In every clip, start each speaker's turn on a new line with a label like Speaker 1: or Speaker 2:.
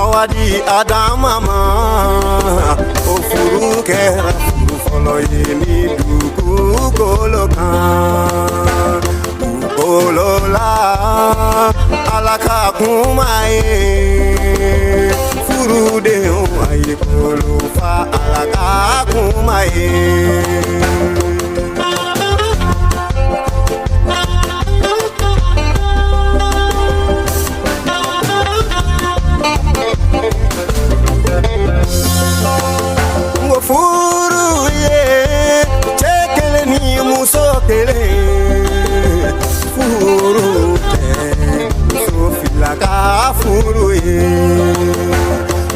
Speaker 1: Awadi Adamama Ofuru kera furu folo yemi duku kolokan Ukolola alaka kumaye Furu de aye kolofa alaka kumaye Furu ye chekele ni musokele Furu te musofila ka furu ye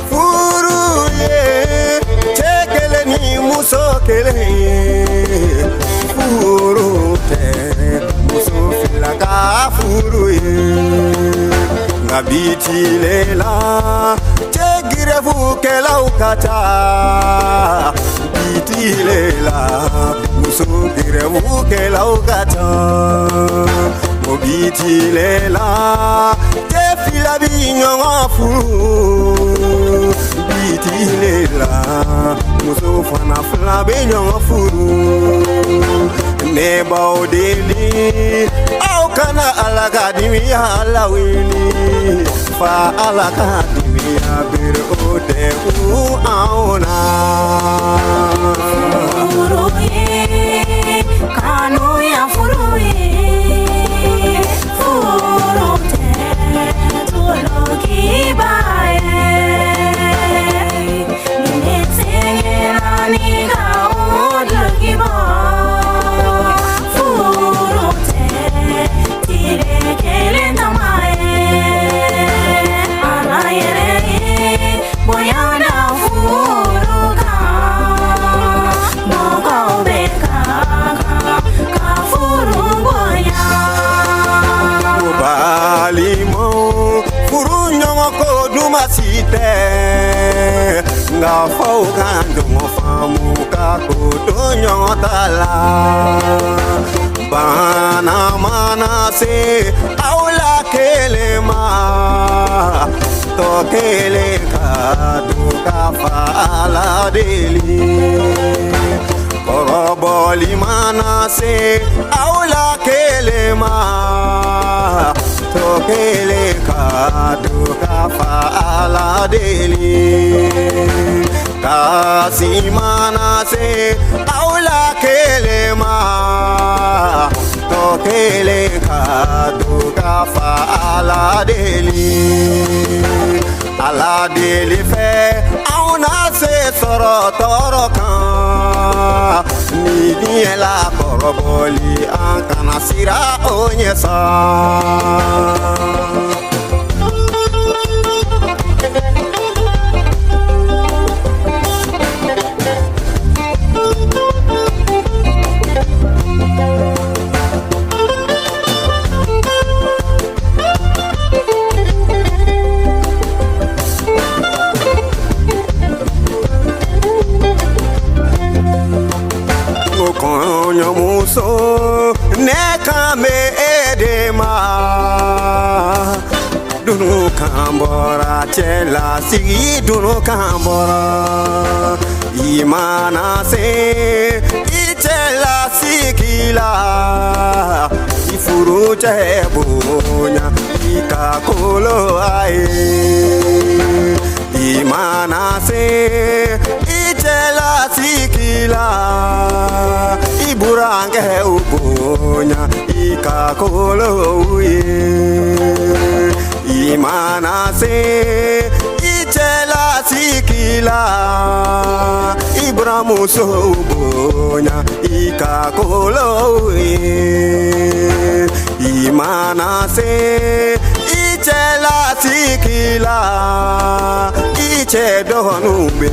Speaker 1: Furu ye chekele ni musokele Furu te musofila ka furu ye Ngabiti lela Girefu kela ukata Bitilela Muso girefu kela ukata Mobitilela Tefila binyonga furu Bitilela Muso fana fla binyonga furu Neba odeli Au kana alagadimi ya alawili Fa alagadimi ya bir ode u auna
Speaker 2: Furuye kanu ya furuye Furute tuloki baye Minetsengera niga odloki ba Furute tirekele tamaye Boyana furuka Mogo beka ka furu boya
Speaker 1: Balimo furu nyongo ko duma site Nga fau kanjongo famu ka ko do nyongo tala Bana mana se aula kelema Tokele kadu kafala deli Koroboli manase aula kelema Tokele kadu kafala deli Kasi manase aula kelema Tokele kadu kafala deli Ala deli fe auna se soro toro kan Ni la koroboli ankana sira onyesa Muso neka me edema Dunu kambora chela sigi dunu kambora Imana se ichela sikila Ifuru chebonya ikakolo ae Imana se ichela sikila Iburange ubonya ikakolo uye Imana se ichela sikila Ibramuso ubonya ikakolo uye Imana se ichela sikila Iche donu be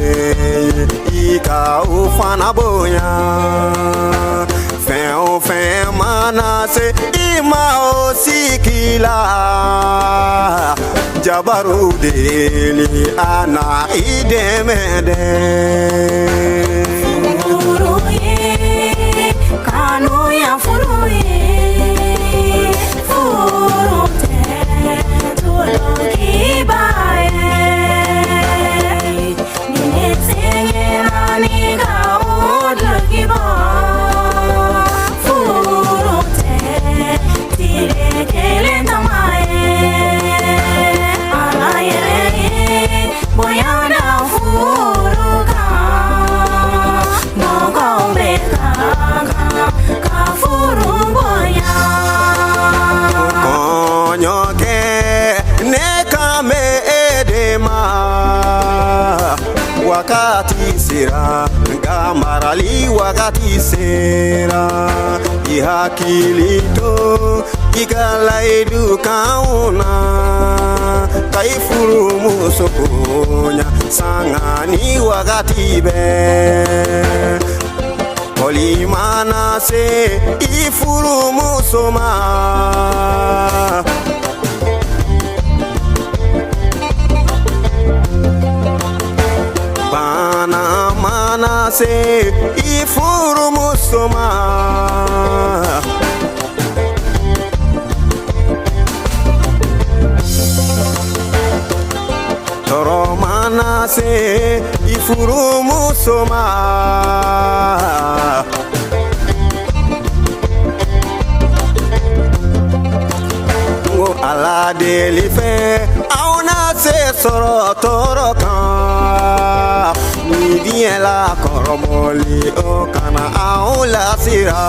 Speaker 1: ika ufana bonya Fen manase ima osikila Jabaru deli ana idemede
Speaker 2: Furuye kanu ya furuye Furute tuloki baye
Speaker 1: ne kan bɛ e de ma wakati sera nka marali wakati sera i hakili to i ka layidu kanw na ka i furumuso bonya sanga ni wakati bɛɛ kɔli mana se i furumuso ma bana mana se i furumuso ma tɔɔrɔ mana se i furumuso ma ngo ala deli fɛ aw na se sɔrɔ tɔɔrɔ kan ni diɲɛ la kɔrɔbɔli o kana aw lasira